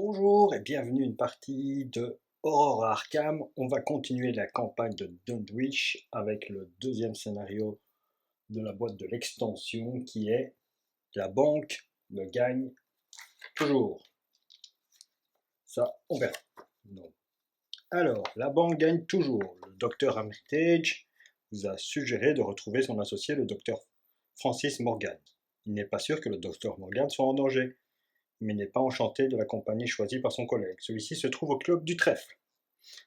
Bonjour et bienvenue à une partie de Horror Arkham. On va continuer la campagne de Dunwich avec le deuxième scénario de la boîte de l'extension qui est la banque ne gagne toujours. Ça, on verra. Non. Alors, la banque gagne toujours. Le docteur Armitage vous a suggéré de retrouver son associé, le docteur Francis Morgan. Il n'est pas sûr que le docteur Morgan soit en danger, mais n'est pas enchanté de la compagnie choisie par son collègue. Celui-ci se trouve au club du trèfle,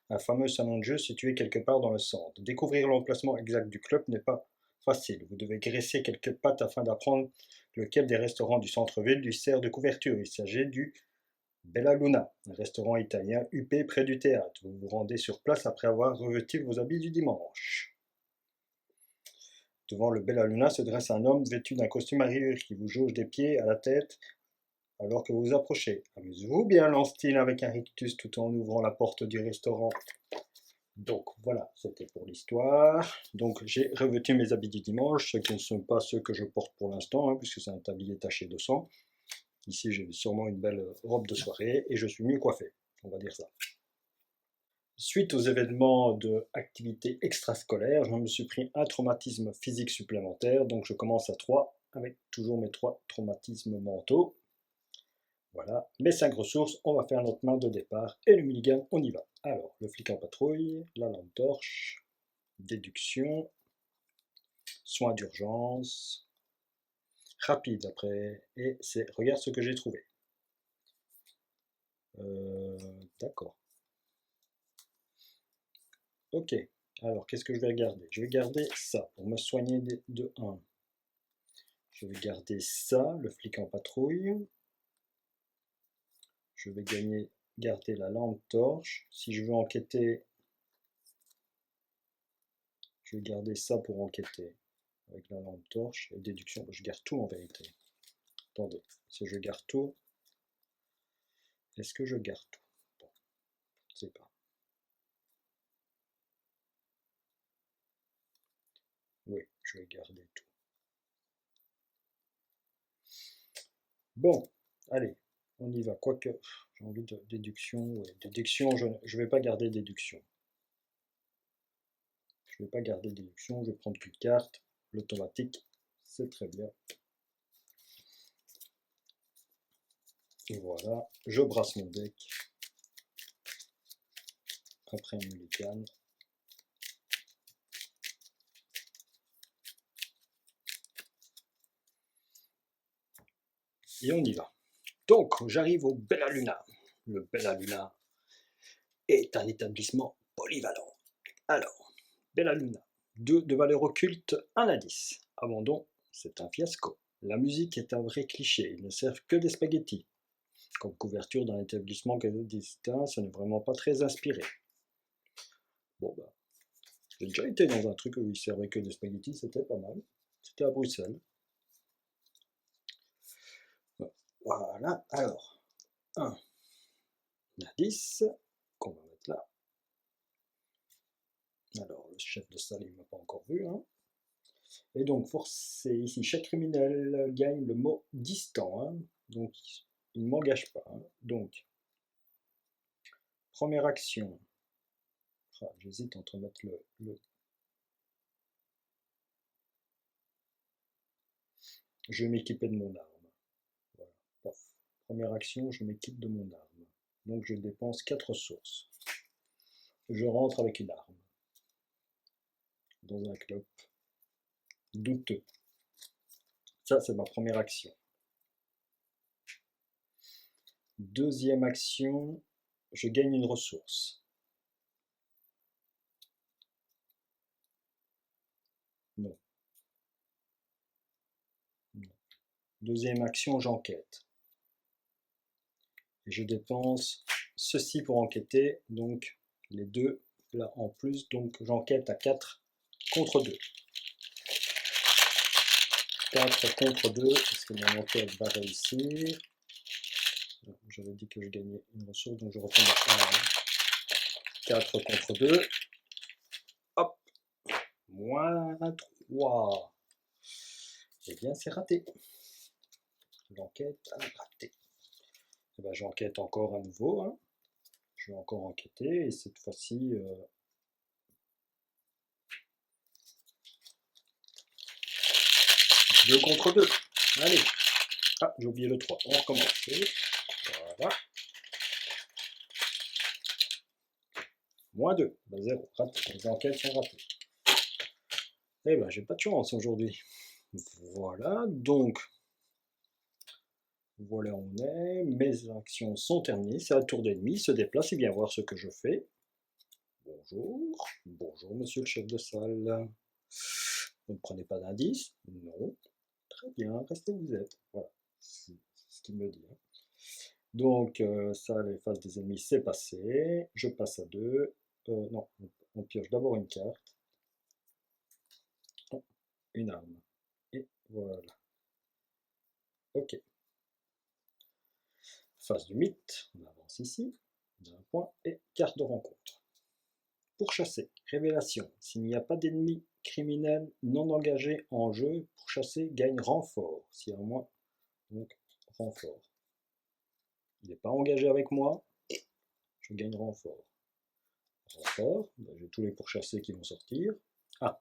un fameux salon de jeu situé quelque part dans le centre. Découvrir l'emplacement exact du club n'est pas facile. Vous devez graisser quelques pattes afin d'apprendre lequel des restaurants du centre-ville lui sert de couverture. Il s'agit du Bella Luna, un restaurant italien huppé près du théâtre. Vous vous rendez sur place après avoir revêtu vos habits du dimanche. Devant le Bella Luna se dresse un homme vêtu d'un costume à rayures qui vous jauge des pieds à la tête alors que vous vous approchez. Amusez-vous bien, lance-t-il avec un rictus tout en ouvrant la porte du restaurant. Donc voilà, c'était pour l'histoire. Donc j'ai revêtu mes habits du dimanche, ceux qui ne sont pas ceux que je porte pour l'instant, puisque c'est un tablier taché de sang. Ici j'ai sûrement une belle robe de soirée et je suis mieux coiffé, on va dire ça. Suite aux événements de activités extrascolaires, je me suis pris un traumatisme physique supplémentaire, donc je commence à 3 avec toujours mes 3 traumatismes mentaux. Voilà, mes 5 ressources, on va faire notre main de départ et le mulligan, on y va. Alors, le flic en patrouille, la lampe torche, déduction, soins d'urgence, rapide après, et c'est regarde ce que j'ai trouvé. D'accord. Ok, alors qu'est-ce que je vais garder? Je vais garder ça pour me soigner de 1. Je vais garder ça, le flic en patrouille. Je vais garder la lampe torche. Si je veux enquêter, je vais garder ça pour enquêter. Avec la lampe torche et déduction, je garde tout en vérité. Attendez, si je garde tout, est-ce que je garde tout? Bon, je ne sais pas. Oui, je vais garder tout. Bon, allez, on y va. Quoique, j'ai envie de déduction. Ouais, déduction, je ne vais pas garder déduction. Je ne vais pas garder déduction, je vais prendre qu'une carte. L'automatique, c'est très bien. Et voilà, je brasse mon deck. Après un mulligan. Et on y va. Donc, j'arrive au Bella Luna. Le Bella Luna est un établissement polyvalent. Alors, Bella Luna, 2 de valeur occulte, 1 indice. Abandon, c'est un fiasco. La musique est un vrai cliché, ils ne servent que des spaghettis. Comme couverture d'un établissement clandestin, ça n'est vraiment pas très inspiré. Bon bah, j'ai déjà été dans un truc où ils servaient que des spaghettis, c'était pas mal. C'était à Bruxelles. Voilà, alors, un indice qu'on va mettre là. Alors, le chef de salle, il ne m'a pas encore vu. Hein. Et donc, forcé ici, chaque criminel gagne le mot distant. Hein. Donc, il ne m'engage pas. Hein. Donc, première action. Ah, j'hésite entre mettre le. Je vais m'équiper de mon arme. Voilà. Paf. Première action, je m'équipe de mon arme. Donc, je dépense 4 ressources. Je rentre avec une arme. Dans un club. Douteux. Ça, c'est ma première action. Deuxième action, je gagne une ressource. Non. Non. Deuxième action, j'enquête. Et je dépense ceci pour enquêter, donc les deux là en plus, donc j'enquête à 4 contre 2. 4 contre 2, est-ce que mon enquête va réussir? J'avais dit que je gagnais une ressource, donc je retombe à 1. 4 contre 2. Hop, moins 3. Eh bien, c'est raté. L'enquête a raté. eh ben, j'enquête encore à nouveau, hein. Je vais encore enquêter, et cette fois-ci, 2 contre 2. Allez. Ah, j'ai oublié le 3. On recommence. Voilà. Moins 2. Ben, 0. Raté. Les enquêtes sont ratées. Eh ben, j'ai pas de chance aujourd'hui. Voilà, donc, voilà où on est. Mes actions sont terminées. C'est à tour d'ennemi. Il se déplace et vient voir ce que je fais. Bonjour. Bonjour, monsieur le chef de salle. Vous ne prenez pas d'indice? Non. Très bien, restez où vous êtes. Voilà, c'est ce qu'il me dit, hein. Donc, ça, les phases des ennemis, c'est passé. Je passe à 2. Non, on pioche d'abord une carte. Oh, une arme. Et voilà. Ok. Phase du mythe, on avance ici. D'un point et carte de rencontre. Pourchasser. Révélation. S'il n'y a pas d'ennemis criminels non engagés en jeu, pourchasser gagne renfort. S'il y a au moins, donc, renfort. Il n'est pas engagé avec moi, je gagne renfort. Renfort, ben, j'ai tous les pourchassés qui vont sortir. Ah,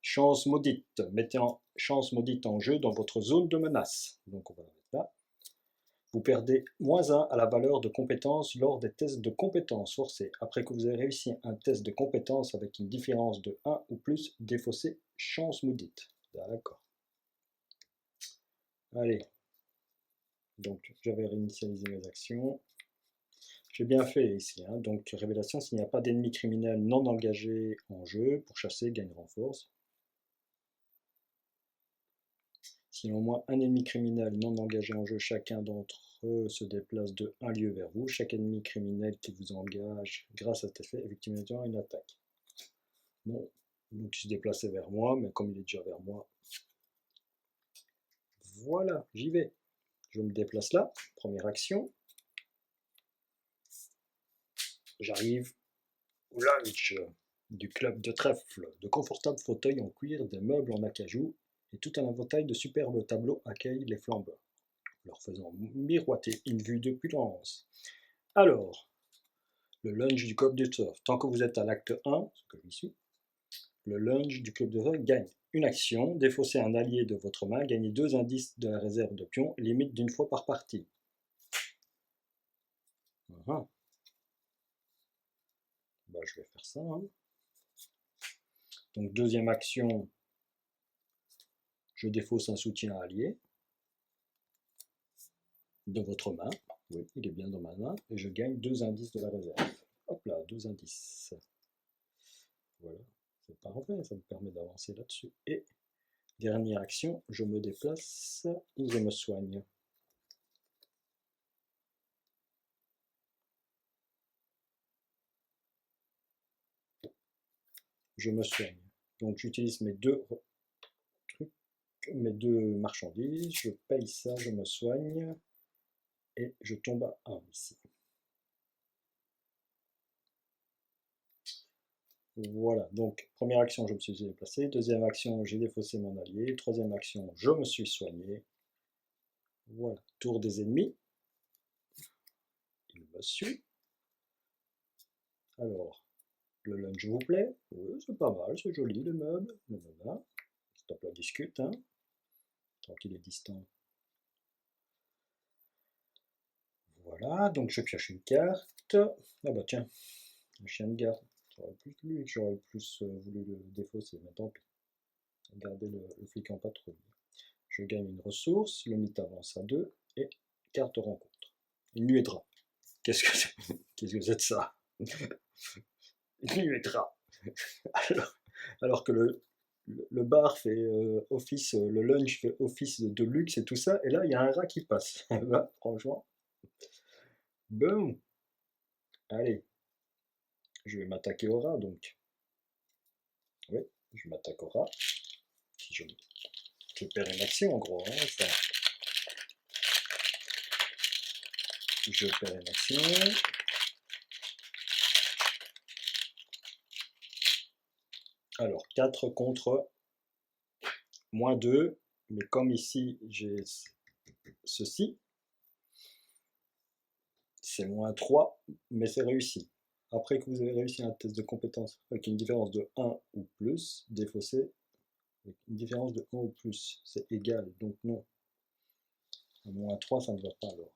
chance maudite. Mettez en chance maudite en jeu dans votre zone de menace. Donc on va la mettre là. Vous perdez -1 à la valeur de compétence lors des tests de compétences forcés. Après que vous avez réussi un test de compétence avec une différence de 1 ou plus, défaussez chance maudite. D'accord. Allez. Donc j'avais réinitialisé mes actions. J'ai bien fait ici, hein. Donc révélation, s'il n'y a pas d'ennemis criminels non engagés en jeu, pourchasser gagne renforce. Si au moins un ennemi criminel non engagé en jeu, chacun d'entre eux se déplace de 1 lieu vers vous. Chaque ennemi criminel qui vous engage grâce à cet effet effectue immédiatement une attaque. Bon, donc il se déplaçait vers moi, mais comme il est déjà vers moi, voilà, j'y vais. Je me déplace là, première action. J'arrive au lunch du club de trèfle, de confortables fauteuils en cuir, des meubles en acajou et tout un éventail de superbes tableaux accueillent les flambeurs, leur faisant miroiter une vue d'opulence. Alors, le lunch du club de surf. Tant que vous êtes à l'acte 1, ce que je suis, le lunch du club de surf gagne une action, défausser un allié de votre main, gagner 2 indices de la réserve de pions, limite d'une fois par partie. Bah, je vais faire ça, hein. Donc deuxième action, je défausse un soutien allié de votre main. Oui, il est bien dans ma main. Et je gagne 2 indices de la réserve. Hop là, 2 indices. Voilà, c'est parfait, ça me permet d'avancer là-dessus. Et dernière action, je me déplace et je me soigne. Je me soigne. Donc j'utilise mes deux trucs, mes 2 marchandises, je paye ça, je me soigne, et je tombe à 1 ici. Voilà, donc première action, je me suis déplacé, deuxième action, j'ai défaussé mon allié, troisième action, je me suis soigné. Voilà, tour des ennemis. Il me suit. Alors, le lunch vous plaît? Oui, c'est pas mal, c'est joli le meuble. Stop la discute, hein. Tant qu'il est distant. Voilà, donc je pioche une carte. Ah bah tiens, un chien de garde. J'aurais plus que lui, j'aurais plus voulu le défausser, mais tant pis. Garder le flic en patrouille. Je gagne une ressource, le mythe avance à 2, et carte rencontre. Une nuée de rats. Qu'est-ce que c'est? Qu'est-ce que c'est de ça? Une nuée de rats. Alors que le bar fait office, le lunch fait office de luxe et tout ça, et là il y a un rat qui passe. Là, franchement. Boum. Allez, je vais m'attaquer au rat donc. Oui, je m'attaque au rat. Si je perds une action en gros, hein, ça. Je perds une action. Alors, 4 contre -2, mais comme ici j'ai ceci, C'est -3, mais c'est réussi. Après que vous avez réussi un test de compétence avec une différence de 1 ou plus, défausser avec une différence de 1 ou plus, c'est égal, donc non. Un -3, ça ne va pas alors.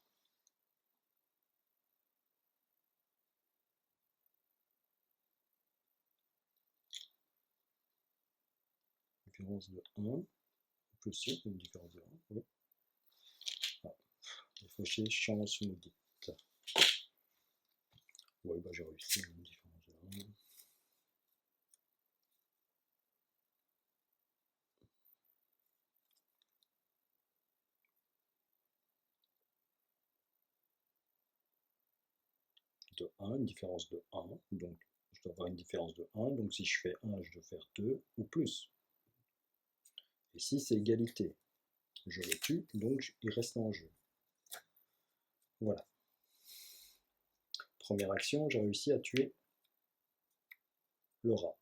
Différence de 1, plus si, une différence de 1, oui. Ah, il faut chier chance maudite. Oui, bah j'ai réussi une différence de 1. De 1, une différence de 1, donc je dois avoir une différence de 1, donc si je fais 1, je dois faire 2 ou plus. Ici, c'est égalité. Je le tue, donc il reste en jeu. Voilà. Première action, j'ai réussi à tuer le rat.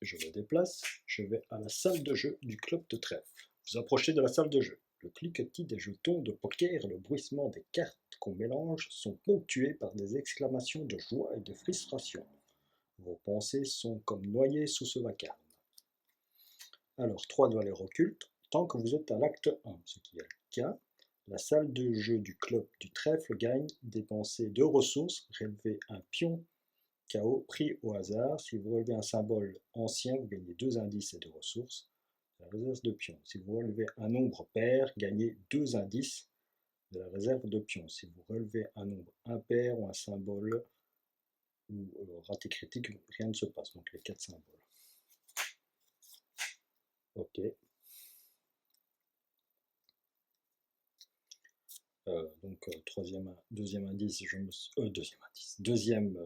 Je me déplace, je vais à la salle de jeu du club de trèfle. Vous approchez de la salle de jeu. Le cliquetis des jetons de poker et le bruissement des cartes qu'on mélange sont ponctués par des exclamations de joie et de frustration. Vos pensées sont comme noyées sous ce vacarme. Alors, 3 doigts les occultes, tant que vous êtes à l'acte 1, ce qui est le cas, la salle de jeu du club du trèfle gagne dépenser 2 ressources, relever un pion KO pris au hasard. Si vous relevez un symbole ancien, vous gagnez 2 indices et 2 ressources. La réserve de pions. Si vous relevez un nombre pair, gagnez 2 indices de la réserve de pions. Si vous relevez un nombre impair ou un symbole ou raté critique, rien ne se passe. Donc les 4 symboles. Ok. Donc deuxième indice, deuxième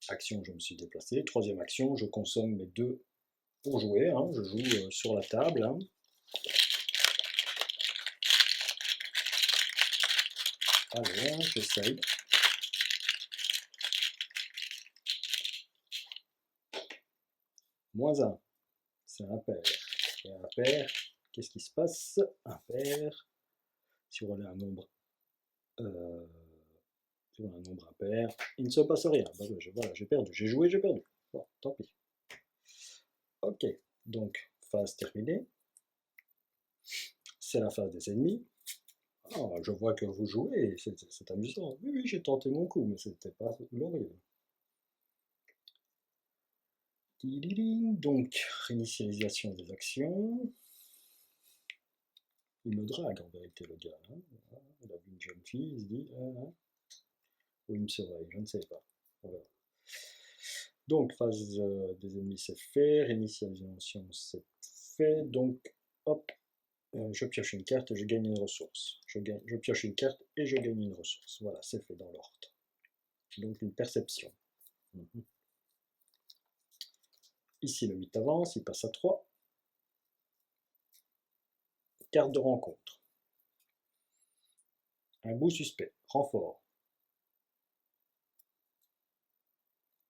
action, je me suis déplacé. Troisième action, je consomme mes 2 pour jouer. Hein. Je joue sur la table. Hein. Allez, j'essaye. -1, c'est un pair. Et un pair, qu'est-ce qui se passe? Un pair, si on relève un nombre, euh, sur un nombre impair, il ne se passe rien. Bah, voilà, j'ai perdu. J'ai joué, j'ai perdu. Bon, tant pis. Ok, donc phase terminée. C'est la phase des ennemis. Ah, je vois que vous jouez, c'est amusant. Oui, oui, j'ai tenté mon coup, mais c'était pas glorieux. Donc, réinitialisation des actions. Il me drague en vérité, le gars. Hein. Il a vu une jeune fille, il se dit ou il me surveille, je ne sais pas. On verra. Donc, phase des ennemis, c'est fait. Réinitialisation, c'est fait. Donc, hop, je pioche une carte et je gagne une ressource. Je pioche une carte et je gagne une ressource. Voilà, c'est fait dans l'ordre. Donc, une perception. Ici, le 8 avance, il passe à 3. Carte de rencontre. Un bout suspect. Renfort.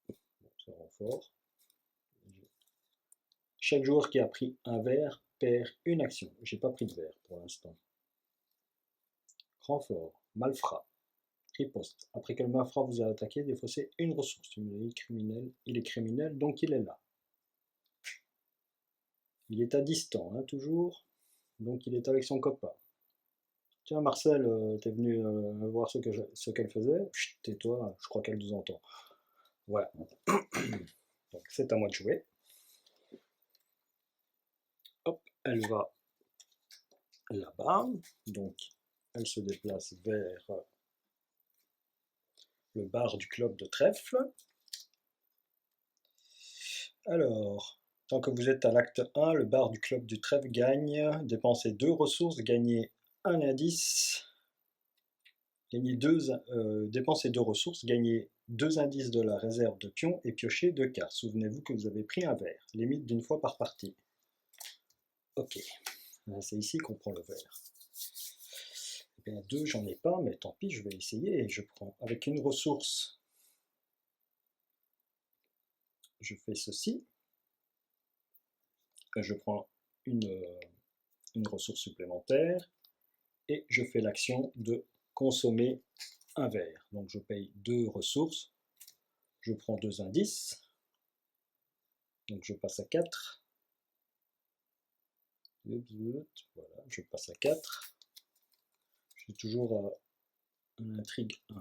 Bon, c'est renfort. Chaque joueur qui a pris un verre perd une action. J'ai pas pris de verre pour l'instant. Renfort. Malfrat. Riposte. Après que le malfrat vous a attaqué, défaussez une ressource. Il est criminel, donc il est là. Il est à distance, hein, toujours. Donc il est avec son copain. Tiens, Marcel, t'es venu voir ce qu'elle faisait. Chut, tais-toi, je crois qu'elle nous entend. Voilà. Donc c'est à moi de jouer. Hop, elle va là-bas. Donc elle se déplace vers le bar du club de trèfle. Alors, tant que vous êtes à l'acte 1, le bar du club du trèfle gagne. Dépensez 2 ressources, gagnez un indice. Dépensez 2 ressources, gagnez 2 indices de la réserve de pions et piochez 2 cartes. Souvenez-vous que vous avez pris un verre, limite d'une fois par partie. Ok, c'est ici qu'on prend le verre. Eh bien, 2, j'en ai pas, mais tant pis, je vais essayer et je prends avec une ressource. Je fais ceci. Je prends une ressource supplémentaire. et je fais l'action de consommer un verre. Donc je paye 2 ressources, je prends 2 indices, donc je passe à 4. Voilà, je passe à 4. Je suis toujours à l'intrigue 1.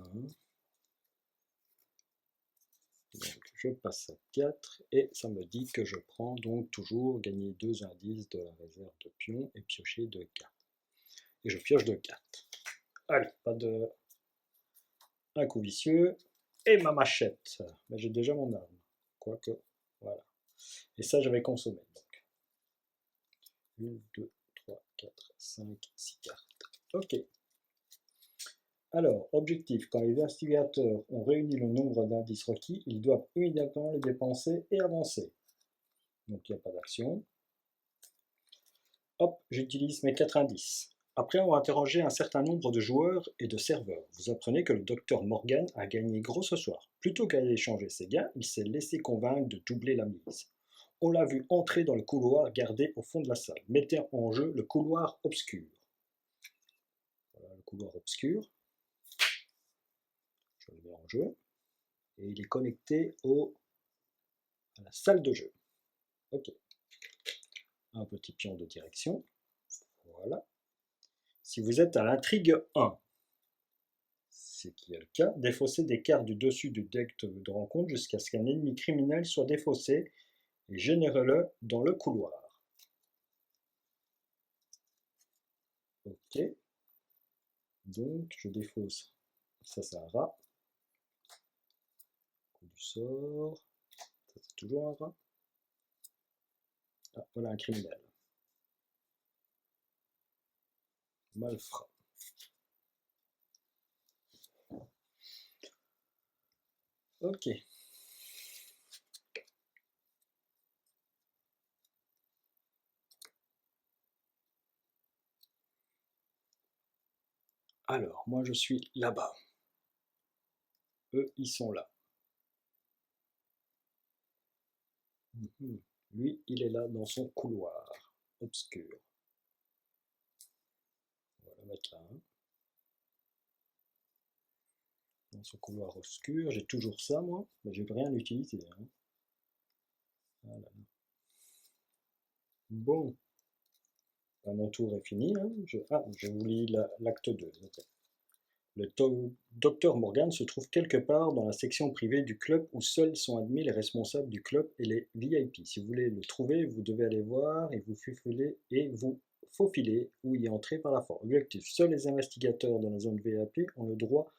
Donc je passe à 4 et ça me dit que je prends donc toujours gagner 2 indices de la réserve de pions et piocher 2 cartes. Et je pioche 2 cartes. Allez, pas de... un coup vicieux et ma machette. Mais j'ai déjà mon arme. Quoique, voilà. Et ça, je vais consommer. Donc 1, 2, 3, 4, 5, 6 cartes. Ok. Alors, objectif, quand les investigateurs ont réuni le nombre d'indices requis, ils doivent immédiatement les dépenser et avancer. Donc il n'y a pas d'action. Hop, j'utilise mes 4 indices. Après avoir interrogé un certain nombre de joueurs et de serveurs, vous apprenez que le docteur Morgan a gagné gros ce soir. Plutôt qu'à échanger ses gains, il s'est laissé convaincre de doubler la mise. On l'a vu entrer dans le couloir gardé au fond de la salle, mettant en jeu le couloir obscur. Voilà le couloir obscur. Je le mets en jeu. Et il est connecté à la salle de jeu. Ok. Un petit pion de direction. Voilà. Si vous êtes à l'intrigue 1, ce qui est le cas, défaussez des cartes du dessus du deck de rencontre jusqu'à ce qu'un ennemi criminel soit défaussé et générez-le dans le couloir. Ok. Donc je défausse. Ça c'est un rat. Coup du sort. Ça c'est toujours un rat. Ah, voilà un criminel. Malfrat. Ok. Alors, moi je suis là-bas. Eux, ils sont là. Lui, il est là dans son couloir obscur. On va le mettre là. Dans son couloir obscur, j'ai toujours ça moi, mais je vais rien utiliser. Voilà. Bon, mon tour est fini. Je vous lis l'acte 2. Le docteur Morgan se trouve quelque part dans la section privée du club où seuls sont admis les responsables du club et les VIP. Si vous voulez le trouver, vous devez aller voir et vous faufiler ou y entrer par la force. Objectif, seuls les investigateurs dans la zone VIP ont le droit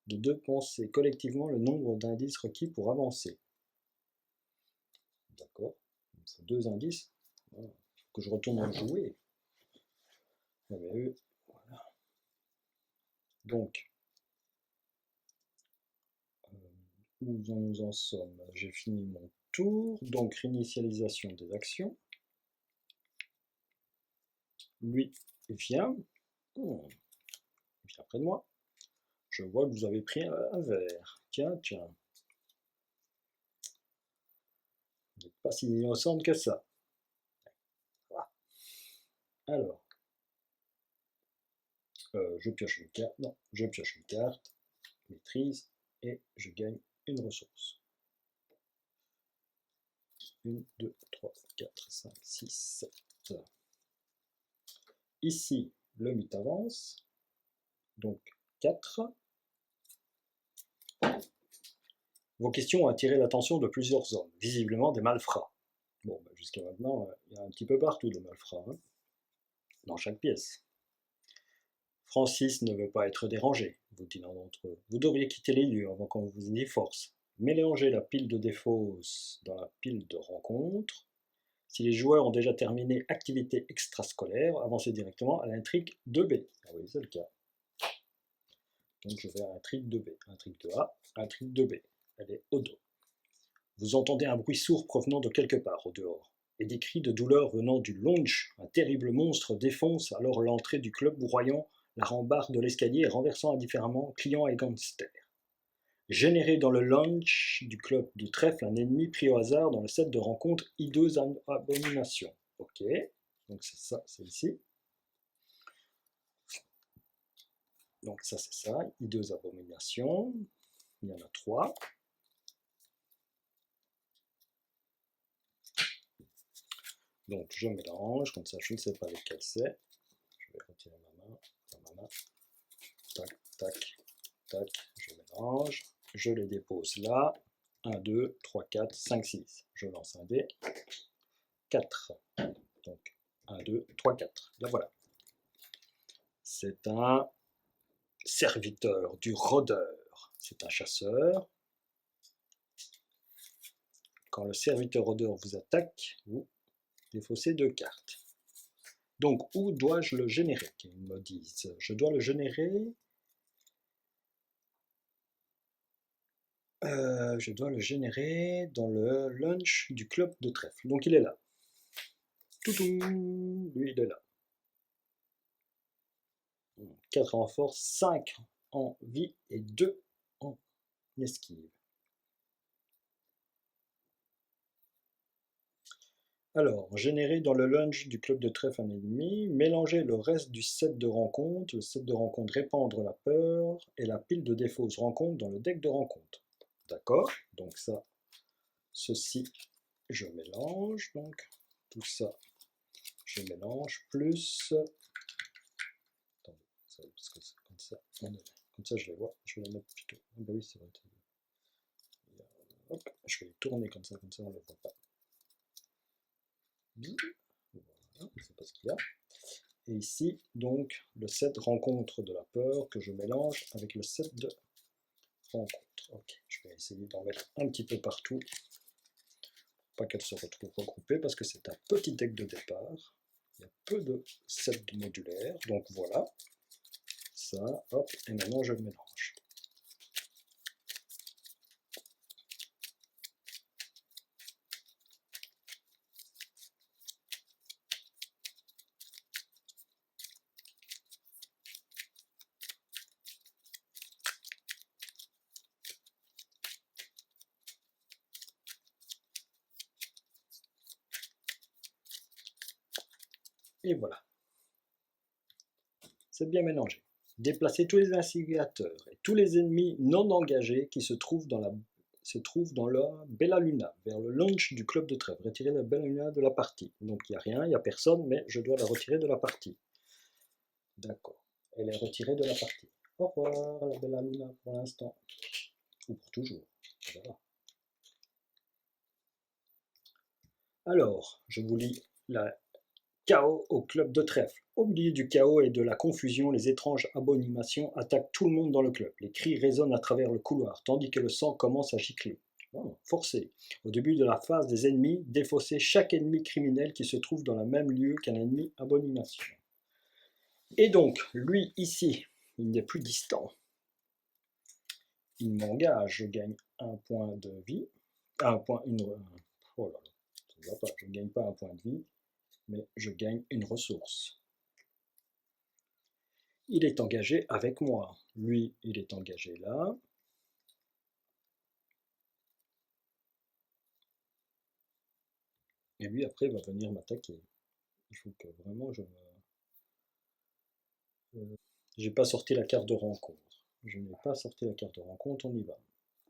de dépenser collectivement le nombre d'indices requis pour avancer. D'accord, il faut 2 indices. Voilà. Il faut que je retourne jouer. Voilà. Donc, où nous en sommes? J'ai fini mon tour, donc réinitialisation des actions. Lui, il vient. Il vient près de moi. Je vois que vous avez pris un verre. Tiens. Vous n'êtes pas si innocente que ça. Voilà. Alors, je pioche une carte. Non, je pioche une carte. Maîtrise. Et je gagne une ressource. 1, 2, 3, 4, 5, 6, 7. Ici, le mythe avance. Donc, 4. Vos questions ont attiré l'attention de plusieurs hommes, visiblement des malfrats. Bon, jusqu'à maintenant, il y a un petit peu partout des malfrats, dans chaque pièce. Francis ne veut pas être dérangé, vous dit l'un d'entre eux. Vous devriez quitter les lieux avant qu'on vous y force. Mélangez la pile de défausse dans la pile de rencontre. Si les joueurs ont déjà terminé activité extrascolaire, avancez directement à l'intrigue 2B. Ah oui, c'est le cas. Donc je vais à l'intrigue 2B. Intrigue 2A, intrigue 2B. Elle est au dos. Vous entendez un bruit sourd provenant de quelque part au dehors, et des cris de douleur venant du lounge. Un terrible monstre défonce alors l'entrée du club, broyant la rambarde de l'escalier et renversant indifféremment clients et gangsters. Généré dans le lounge du club de trèfle un ennemi pris au hasard dans le set de rencontre hideuse abomination. Ok, donc c'est ça, c'est ici. Donc ça c'est ça, hideuse abomination. Il y en a 3. Donc je mélange, comme ça je ne sais pas lequel c'est. Je vais retirer ma main. Tac, tac, tac, je mélange. Je les dépose là. 1, 2, 3, 4, 5, 6. Je lance un dé. 4. Donc 1, 2, 3, 4. Là voilà. C'est un serviteur du rôdeur. C'est un chasseur. Quand le serviteur rôdeur vous attaque, vous défaussez 2 cartes. Donc, où dois-je le générer? Ils me disent. Je dois le générer. Je dois le générer dans le lunch du club de trèfle. Donc, il est là. Toutou, lui, il est là. 4 en force, 5 en vie et 2 en esquive. Alors, générer dans le lunch du club de trèfle un ennemi, mélanger le reste du set de rencontre, le set de rencontre répandre la peur et la pile de défausse rencontre dans le deck de rencontre. D'accord? Donc ça, ceci, je mélange, donc tout ça, je mélange, plus... Attendez, parce que comme ça je les vois, je vais les mettre plutôt... Ah bah oui, c'est vrai. Hop, je vais les tourner comme ça on ne les voit pas. Voilà, c'est pas ce qu'il y a. Et ici, donc, le set rencontre de la peur que je mélange avec le set de rencontre. Ok, je vais essayer d'en mettre un petit peu partout, pas qu'elles se retrouvent regroupées, parce que c'est un petit deck de départ. Il y a peu de sets modulaires, donc voilà. Ça, hop, et maintenant je le mélange. Et voilà, c'est bien mélangé. Déplacez tous les instigateurs et tous les ennemis non engagés qui se trouvent dans la Bella Luna, vers le launch du club de trêve. Retirez la Bella Luna de la partie. Donc il n'y a rien, il n'y a personne, mais je dois la retirer de la partie. D'accord, elle est retirée de la partie. Au revoir la Bella Luna pour l'instant. Ou pour toujours. Voilà. Alors, je vous lis la chaos au club de trèfle. Au milieu du chaos et de la confusion, les étranges abominations attaquent tout le monde dans le club. Les cris résonnent à travers le couloir, tandis que le sang commence à gicler. Oh, forcé. Au début de la phase des ennemis, défaussez chaque ennemi criminel qui se trouve dans le même lieu qu'un ennemi abomination. Et donc, lui ici, il n'est plus distant. Il m'engage, je gagne un point de vie. Un point, oh là là, ça ne va pas, je ne gagne pas un point de vie, mais je gagne une ressource. Il est engagé avec moi. Lui, il est engagé là. Et lui, après, va venir m'attaquer. Il faut que vraiment je me... J'ai pas sorti la carte de rencontre. Je n'ai pas sorti la carte de rencontre, on y va.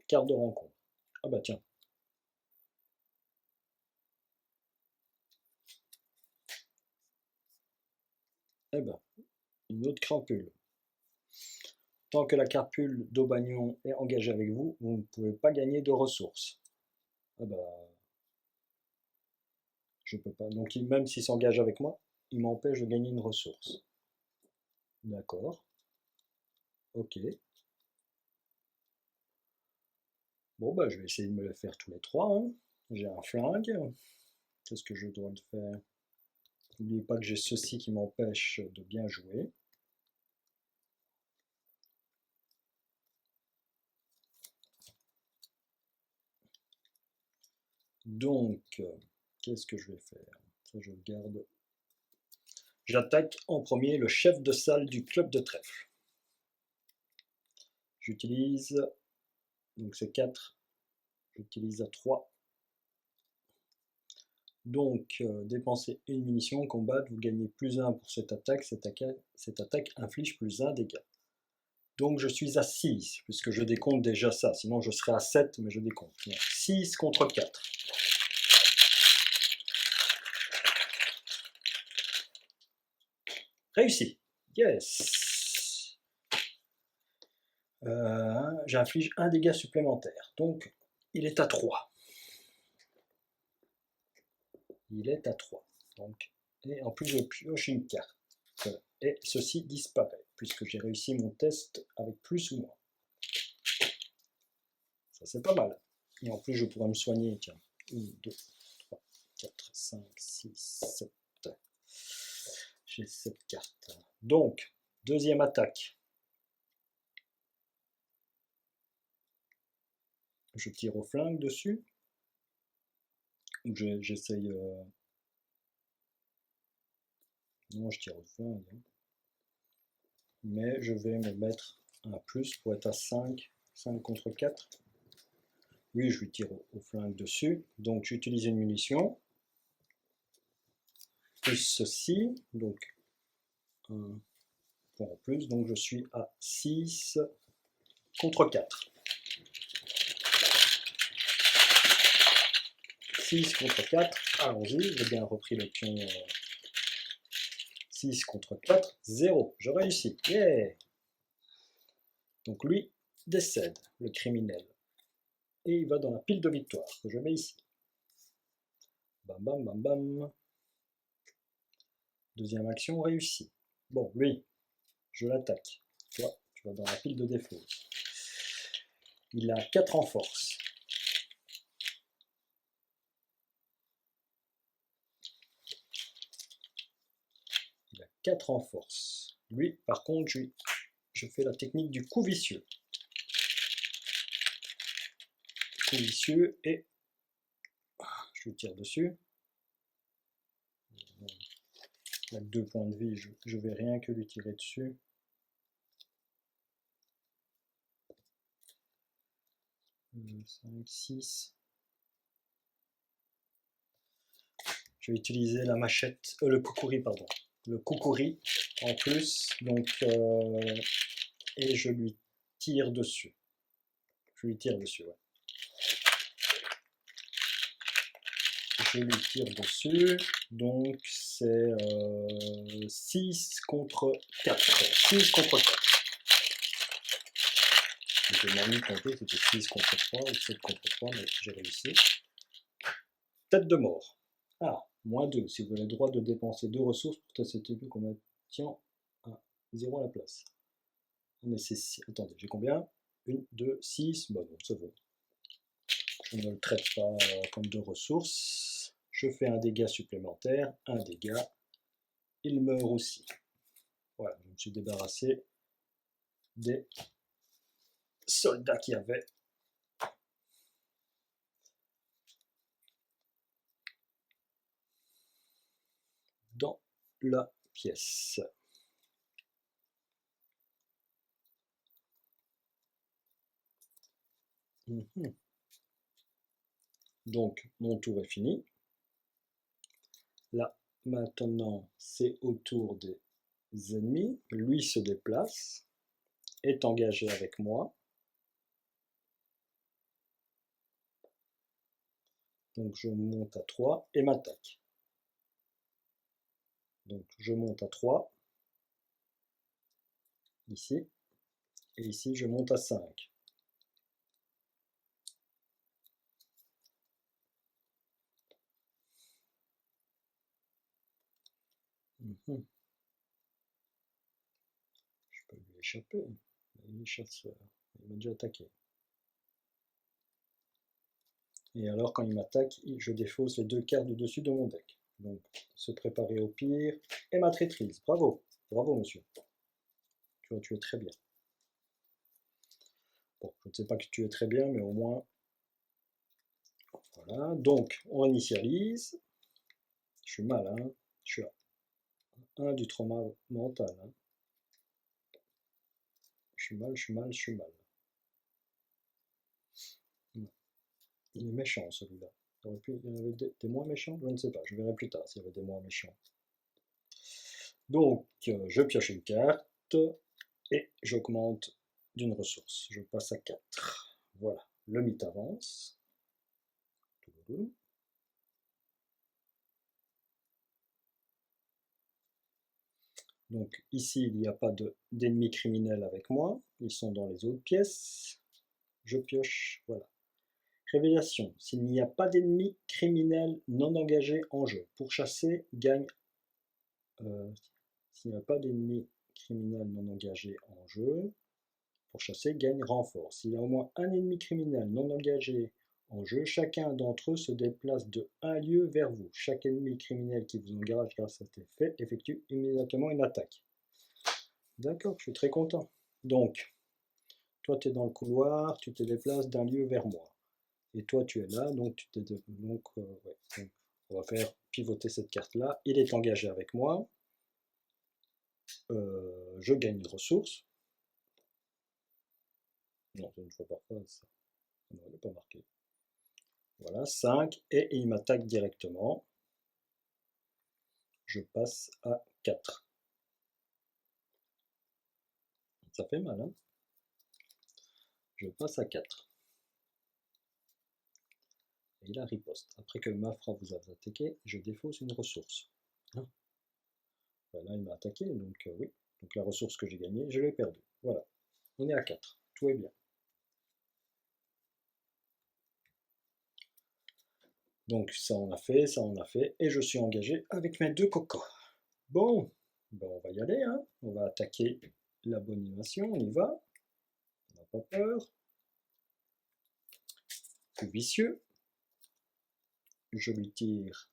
Carte de rencontre. Ah bah tiens. Eh ben, une autre crapule. Tant que la crapule d'Aubagnon est engagée avec vous, vous ne pouvez pas gagner de ressources. Ah bah, je peux pas. Donc même s'il s'engage avec moi, il m'empêche de gagner une ressource. D'accord. Ok. Bon bah je vais essayer de me le faire tous les trois, hein. J'ai un flingue. Qu'est-ce que je dois faire? N'oubliez pas que j'ai ceci qui m'empêche de bien jouer. Donc, qu'est-ce que je vais faire? Ça, je le garde. J'attaque en premier le chef de salle du club de trèfle. J'utilise, donc c'est 4, j'utilise à 3. Donc, dépensez une munition, combat, vous gagnez plus 1 pour cette attaque inflige plus 1 dégât. Donc je suis à 6, puisque je décompte déjà ça. Sinon je serais à 7, mais je décompte. 6 contre 4. Réussi. Yes. J'inflige un dégât supplémentaire. Donc il est à 3. Il est à 3. Donc, et en plus je pioche une carte. Et ceci disparaît, puisque j'ai réussi mon test avec plus ou moins. Ça c'est pas mal. Et en plus je pourrais me soigner, tiens. 1, 2, 3, 4, 5, 6, 7. J'ai 7 cartes. Donc, deuxième attaque. Je tire au flingue dessus. Ou j'essaye... Non, je tire au flingue. Mais je vais me mettre un plus pour être à 5. 5 contre 4. Oui, je lui tire au flingue dessus. Donc j'utilise une munition. Plus ceci. Donc un point en plus. Donc je suis à 6 contre 4. 6 contre 4. Allons-y. J'ai bien repris le pion. 6 contre 4. 0. Je réussis. Yeah. Donc lui décède, le criminel. Et il va dans la pile de victoire que je mets ici. Bam bam bam bam. Deuxième action réussie. Bon, lui, je l'attaque. Toi, tu vas dans la pile de défauts. Il a 4 en force. Il a 4 en force. Lui, par contre, je fais la technique du coup vicieux. Coup vicieux et je lui tire dessus. Il a 2 points de vie, je vais rien que lui tirer dessus. « 5, 6. Je vais utiliser la machette, le kukuri, pardon. Le kukuri en plus, donc, et je lui tire dessus. Je lui tire dessus, ouais. Je lui tire dessus, donc c'est 6 contre 4. 6 contre 4. J'ai mal mis compter, c'était 6 contre 3 ou 7 contre 3, mais j'ai réussi. Tête de mort. Ah, moins 2. Si vous avez le droit de dépenser 2 ressources pour tester cette épée qu'on tient à 0 à la place. Mais c'est... Attendez, j'ai combien 1, 2, 6. Bon, ça va. Je ne le traite pas comme 2 ressources. Je fais un dégât supplémentaire. Un dégât. Il meurt aussi. Voilà, je me suis débarrassé des soldats qu'il y avait. Dans la pièce. Donc, mon tour est fini. Là, maintenant, c'est au tour des ennemis. Lui se déplace, est engagé avec moi. Donc, je monte à 3 et m'attaque. Donc, je monte à 3. Ici. Et ici, je monte à 5. Je peux lui échapper. Il est chasseur. Il m'a déjà attaqué. Et alors, quand il m'attaque, je défausse les 2 cartes du dessus de mon deck. Donc, se préparer au pire. Et ma traîtrise. Bravo. Bravo, monsieur. Tu as tué très bien. Bon, je ne sais pas que tu es très bien, mais au moins... Voilà. Donc, on initialise. Je suis mal, hein. Je suis à 1 du trauma mental. Hein. Je suis mal, je suis mal, je suis mal. Il est méchant, celui-là. Il y en avait des moins méchants? Je ne sais pas. Je verrai plus tard s'il y avait des moins méchants. Donc, je pioche une carte et j'augmente d'une ressource. Je passe à 4. Voilà, le mythe avance. Donc ici, il n'y a pas d'ennemis criminels avec moi. Ils sont dans les autres pièces. Je pioche, voilà. Révélation. S'il n'y a pas d'ennemis criminels non engagés en jeu, pourchasser gagne... s'il n'y a pas d'ennemis criminels non engagés en jeu, pourchasser gagne renfort. S'il y a au moins un ennemi criminel non engagé en jeu, chacun d'entre eux se déplace de 1 lieu vers vous. Chaque ennemi criminel qui vous engage grâce à cet effet effectue immédiatement une attaque. D'accord, je suis très content. Donc, toi tu es dans le couloir, tu te déplaces d'un lieu vers moi. Et toi tu es là, donc tu t'es donc, ouais. Donc, on va faire pivoter cette carte là. Il est engagé avec moi. Je gagne une ressource. Non, je ne vois pas ça. Non, il n'est pas marqué. Voilà, 5, et il m'attaque directement. Je passe à 4. Ça fait mal, hein? Je passe à 4. Et il a riposte. Après que Mafra vous a attaqué, je défausse une ressource. Hein? Là, il m'a attaqué, donc oui. Donc la ressource que j'ai gagnée, je l'ai perdue. Voilà. On est à 4. Tout est bien. Donc ça on a fait, ça on a fait, et je suis engagé avec mes 2 cocos. Bon, ben on va y aller, hein. On va attaquer l'abomination, on y va. On n'a pas peur. Coup vicieux. Je lui tire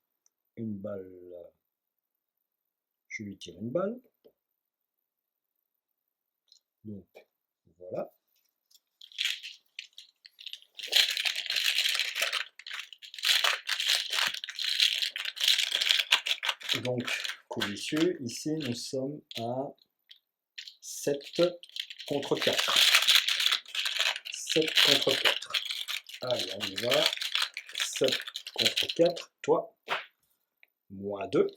une balle. Je lui tire une balle. Donc voilà. Donc, coup vicieux, ici nous sommes à 7 contre 4. 7 contre 4. Allez, on y va. 7 contre 4. Toi, moins 2.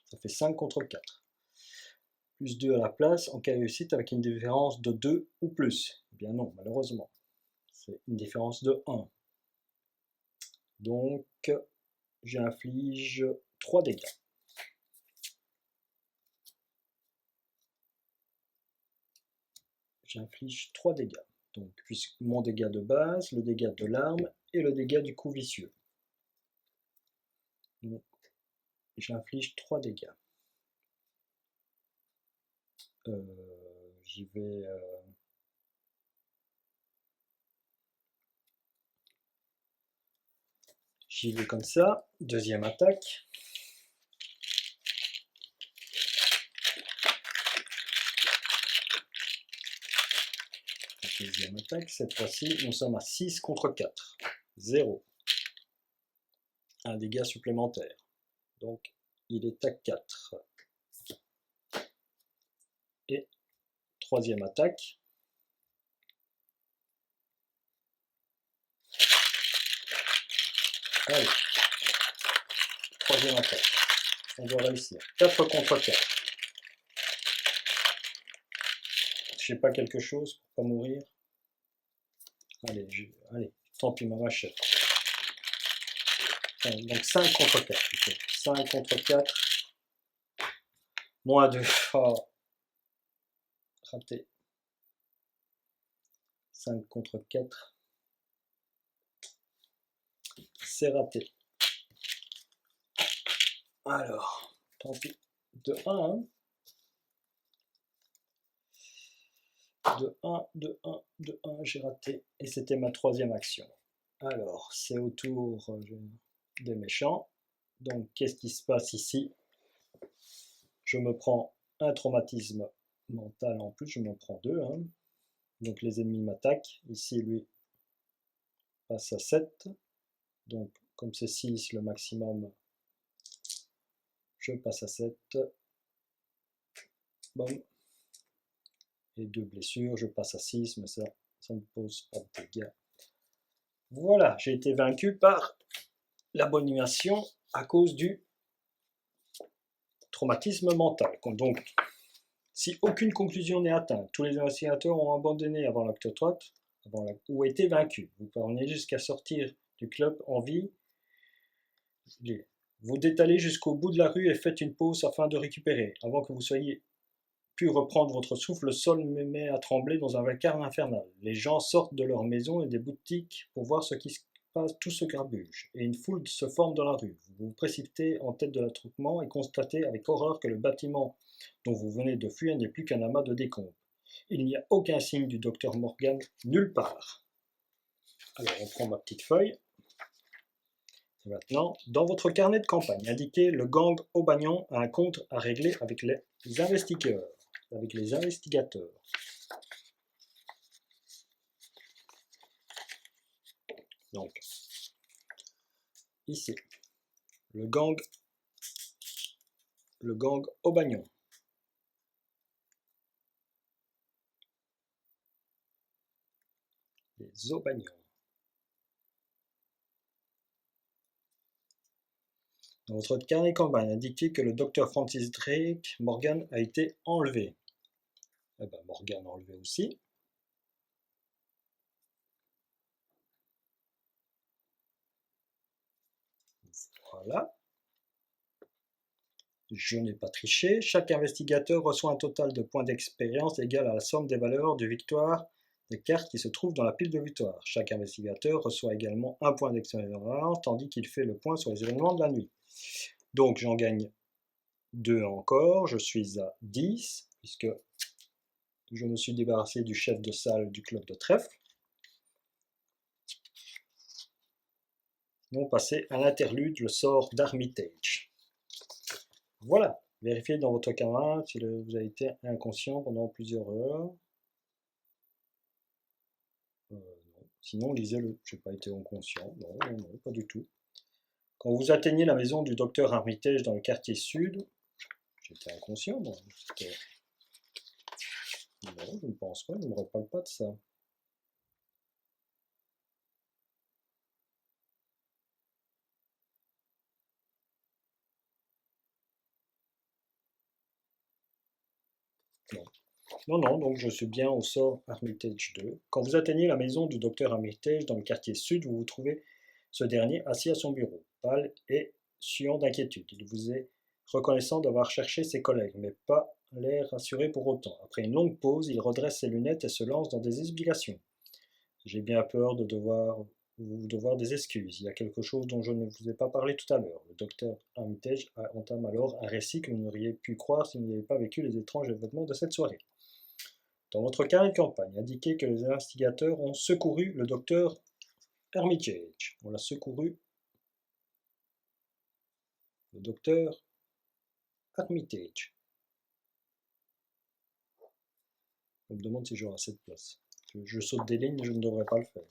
Ça fait 5 contre 4. Plus 2 à la place en cas de réussite avec une différence de 2 ou plus. Eh bien non, malheureusement. C'est une différence de 1. Donc, j'inflige 3 dégâts. J'inflige 3 dégâts. Donc, puisque mon dégât de base, le dégât de l'arme et le dégât du coup vicieux. Donc, j'inflige 3 dégâts. J'y vais... J'y vais comme ça. Deuxième attaque. Deuxième attaque. Cette fois-ci, nous sommes à 6 contre 4. 0. Un dégât supplémentaire. Donc, il est à 4. Et troisième attaque. Allez. Troisième attaque. On doit réussir. 4 contre 4. Je sais pas quelque chose pour pas mourir. Allez, allez, tant pis ma machette. Donc 5 contre 4. 5 contre 4. Moins 2. Oh. Raté. 5 contre 4. C'est raté. Alors, tant pis. De 1, hein. De 1, de 1, de 1, j'ai raté. Et c'était ma troisième action. Alors, c'est au tour des méchants. Donc, qu'est-ce qui se passe ici? Je me prends un traumatisme mental en plus, je m'en prends 2. Hein. Donc, les ennemis m'attaquent. Ici, lui passe à 7. Donc, comme c'est 6 le maximum, je passe à 7. Bon. Et 2 blessures, je passe à 6, mais ça ne pose pas de dégâts. Voilà, j'ai été vaincu par l'abomination à cause du traumatisme mental. Donc, Si aucune conclusion n'est atteinte, tous les investigateurs ont abandonné avant l'acte 3 ou été vaincus. Vous parvenez jusqu'à sortir du club en vie. Vous détalez jusqu'au bout de la rue et faites une pause afin de récupérer. Avant que vous soyez pu reprendre votre souffle, le sol met à trembler dans un vacarme infernal. Les gens sortent de leurs maisons et des boutiques pour voir ce qui se passe, tout se grabuge, et une foule se forme dans la rue. Vous vous précipitez en tête de l'attroupement et constatez avec horreur que le bâtiment dont vous venez de fuir n'est plus qu'un amas de décombres. Il n'y a aucun signe du docteur Morgan nulle part. Alors on prend ma petite feuille. Et maintenant, dans votre carnet de campagne, indiquez le gang Aubagnon a un compte à régler avec les investigateurs. Donc, ici, le gang Aubagnon. Les Aubagnons. Dans votre carnet de campagne, indiquez que le docteur Francis Drake Morgan a été enlevé. Eh ben, Morgan enlevé aussi. Voilà. Je n'ai pas triché. Chaque investigateur reçoit un total de points d'expérience égal à la somme des valeurs de victoire des cartes qui se trouvent dans la pile de victoire. Chaque investigateur reçoit également un point d'expérience, tandis qu'il fait le point sur les événements de la nuit. Donc j'en gagne 2 encore, je suis à 10, puisque je me suis débarrassé du chef de salle du club de trèfle. Nous passons à l'interlude, le sort d'Armitage. Voilà, vérifiez dans votre camarade si vous avez été inconscient pendant plusieurs heures. Non. Sinon, lisez-le. Je n'ai pas été inconscient. Non, pas du tout. Quand vous atteignez la maison du docteur Armitage dans le quartier sud, j'étais inconscient, moi. Non, je ne pense pas, je ne me rappelle pas de ça. Non, donc je suis bien au sort Armitage 2. Quand vous atteignez la maison du docteur Armitage dans le quartier sud, vous trouvez ce dernier assis à son bureau, pâle et suant d'inquiétude. Il vous est reconnaissant d'avoir cherché ses collègues, mais pas l'air rassuré pour autant. Après une longue pause, il redresse ses lunettes et se lance dans des explications. J'ai bien peur de vous devoir des excuses. Il y a quelque chose dont je ne vous ai pas parlé tout à l'heure. Le docteur Armitage entame alors un récit que vous n'auriez pu croire si vous n'aviez pas vécu les étranges événements de cette soirée. Dans votre carnet de campagne, indiquez que les investigateurs ont secouru le docteur Armitage. On l'a secouru. Le docteur Armitage. Je me demande si j'aurai assez de place. Je saute des lignes, je ne devrais pas le faire.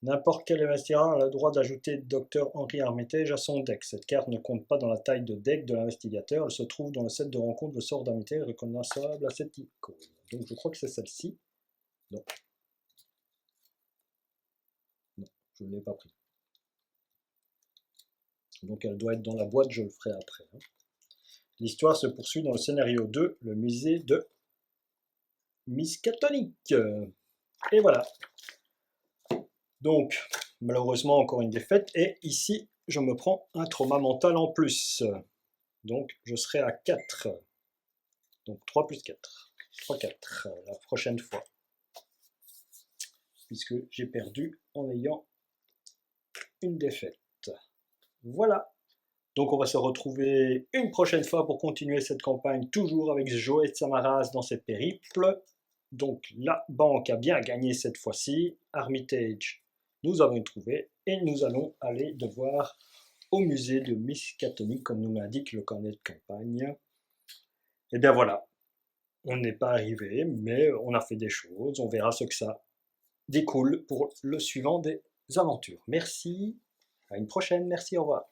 N'importe quel investisseur a le droit d'ajouter Dr Henry Armitage à son deck. Cette carte ne compte pas dans la taille de deck de l'investigateur. Elle se trouve dans le set de rencontre, le sort d'Armitage reconnaissable à cette icône. Donc je crois que c'est celle-ci. Non. Non, je ne l'ai pas pris. Donc elle doit être dans la boîte, je le ferai après. L'histoire se poursuit dans le scénario 2, le musée de Miskatonic. Et voilà. Donc, malheureusement, encore une défaite. Et ici, je me prends un trauma mental en plus. Donc, je serai à 4. Donc, 3 plus 4. 3, 4 la prochaine fois. Puisque j'ai perdu en ayant une défaite. Voilà. Donc, on va se retrouver une prochaine fois pour continuer cette campagne, toujours avec Joey de Samaras dans ses périples. Donc, la banque a bien gagné cette fois-ci. Armitage, nous avons trouvé et nous allons aller devoir au musée de Miskatonic, comme nous l'indique le carnet de campagne. Et bien voilà, on n'est pas arrivé, mais on a fait des choses. On verra ce que ça découle pour le suivant des aventures. Merci, à une prochaine, merci, au revoir.